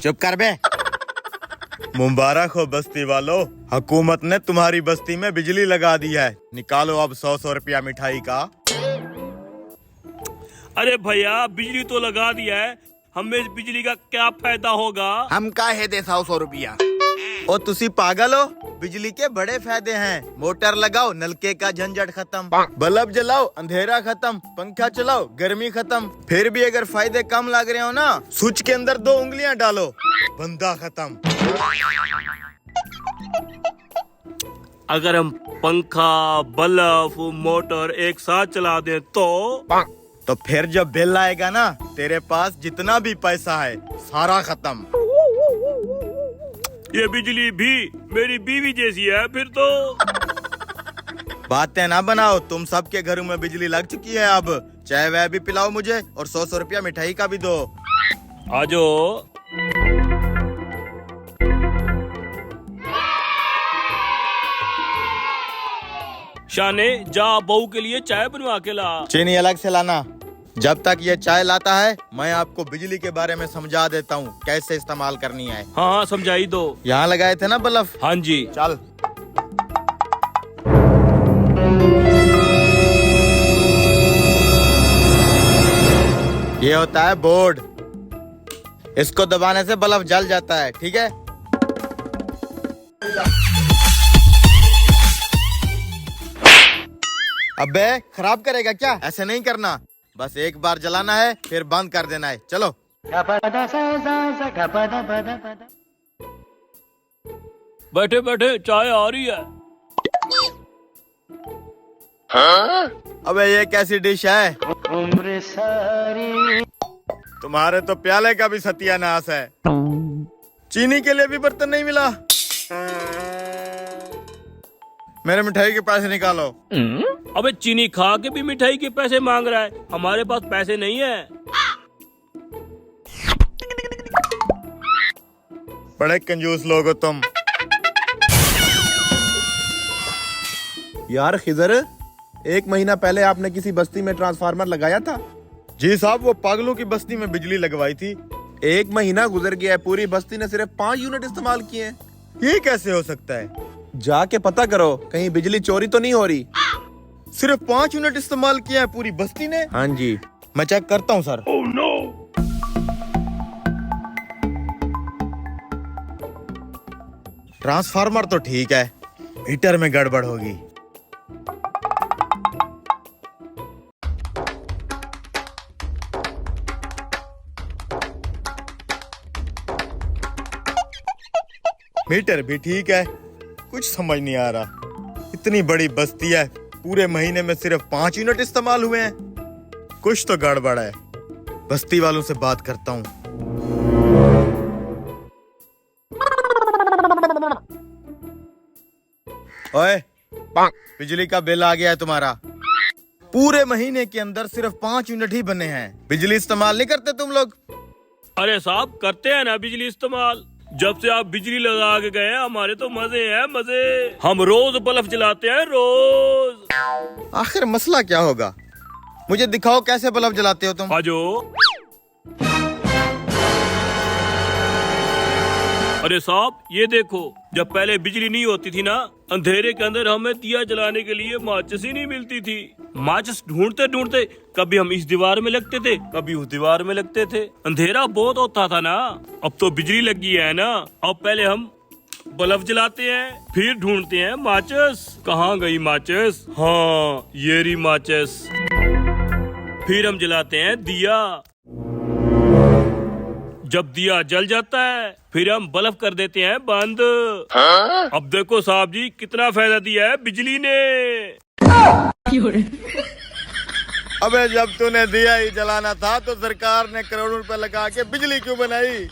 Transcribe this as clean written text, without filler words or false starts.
चुप कर बे। मुबारक हो बस्ती वालों, हुकूमत ने तुम्हारी बस्ती में बिजली लगा दी है। निकालो अब 100 रुपया मिठाई का। अरे भैया बिजली तो लगा दिया है, हमें बिजली का क्या फायदा होगा? हम काहे दे 100 रुपया। ओ तुसी पागल हो, बिजली के बड़े फायदे हैं। मोटर लगाओ, नलके का झंझट खत्म, बल्ब जलाओ, अंधेरा खत्म, पंखा चलाओ, गर्मी खत्म। फिर भी अगर फायदे कम लग रहे हो ना, स्विच के अंदर 2 उंगलियां डालो, बंदा खत्म। अगर हम पंखा, बल्ब, मोटर एक साथ चला दें तो फिर जब बिल आएगा ना, तेरे पास जितना भी पैसा है सारा खत्म। ये बिजली भी मेरी बीवी जैसी है फिर तो। बातें ना बनाओ, तुम सबके घरों में बिजली लग चुकी है। अब चाय वह भी पिलाओ मुझे और 100 रुपया मिठाई का भी दो। आजो शाने जा, बहू के लिए चाय बनवा के ला। चीनी अलग से लाना। जब तक ये चाय लाता है, मैं आपको बिजली के बारे में समझा देता हूँ कैसे इस्तेमाल करनी है। हाँ समझाई दो। यहाँ लगाए थे ना बल्ब? हाँ जी। चल। ये होता है बोर्ड, इसको दबाने से बल्ब जल जाता है, ठीक है? अबे खराब करेगा क्या? ऐसे नहीं करना, बस एक बार जलाना है फिर बंद कर देना है। चलो। बैठे बैठे चाय आ रही है। अबे ये कैसी डिश है? उम्र सारी। तुम्हारे तो प्याले का भी सत्यानाश है। चीनी के लिए भी बर्तन नहीं मिला। मेरे मिठाई के पैसे निकालो। अबे चीनी खा के भी मिठाई के पैसे मांग रहा है, हमारे पास पैसे नहीं है। बड़े कंजूस लोग हो तुम। यार खिजर, 1 महीना पहले आपने किसी बस्ती में ट्रांसफार्मर लगाया था? जी साहब, वो पागलों की बस्ती में बिजली लगवाई थी। 1 महीना गुजर गया है, पूरी बस्ती ने सिर्फ 5 यूनिट इस्तेमाल किए हैं। ये कैसे हो सकता है? जाके पता करो, कहीं बिजली चोरी तो नहीं हो रही। सिर्फ 5 यूनिट इस्तेमाल किया है पूरी बस्ती ने? हाँ जी। मैं चेक करता हूँ सर। Oh, no. ट्रांसफार्मर तो ठीक है, मीटर में गड़बड़ होगी। मीटर भी ठीक है, कुछ समझ नहीं आ रहा। इतनी बड़ी बस्ती है, पूरे महीने में सिर्फ 5 यूनिट इस्तेमाल हुए हैं। कुछ तो गड़बड़ है। बस्ती वालों से बात करता हूँ। ओए, बिजली का बिल आ गया है तुम्हारा। पूरे महीने के अंदर सिर्फ 5 यूनिट ही बने हैं। बिजली इस्तेमाल नहीं करते तुम लोग? अरे साहब करते हैं ना बिजली इस्तेमाल। जब से आप बिजली लगा के गए हमारे तो मजे हैं मजे। हम रोज बल्ब जलाते हैं रोज। आखिर मसला क्या होगा? मुझे दिखाओ कैसे बल्ब जलाते हो तुम। आजो। अरे साहब ये देखो, जब पहले बिजली नहीं होती थी ना, अंधेरे के अंदर हमें दिया जलाने के लिए माचिस ही नहीं मिलती थी। माचिस ढूंढते ढूंढते कभी हम इस दीवार में लगते थे, कभी उस दीवार में लगते थे। अंधेरा बहुत होता था ना। अब तो बिजली लगी है ना, अब पहले हम बल्ब जलाते हैं, फिर ढूंढते हैं माचिस। कहाँ गई माचिस? हाँ ये रही माचिस। फिर हम जलाते हैं दिया। जब दिया जल जाता है फिर हम बल्ब कर देते हैं बंद। अब देखो साहब जी कितना फायदा दिया है बिजली ने। अबे जब तूने दिया ही जलाना था तो सरकार ने करोड़ों रुपए लगा के बिजली क्यों बनाई?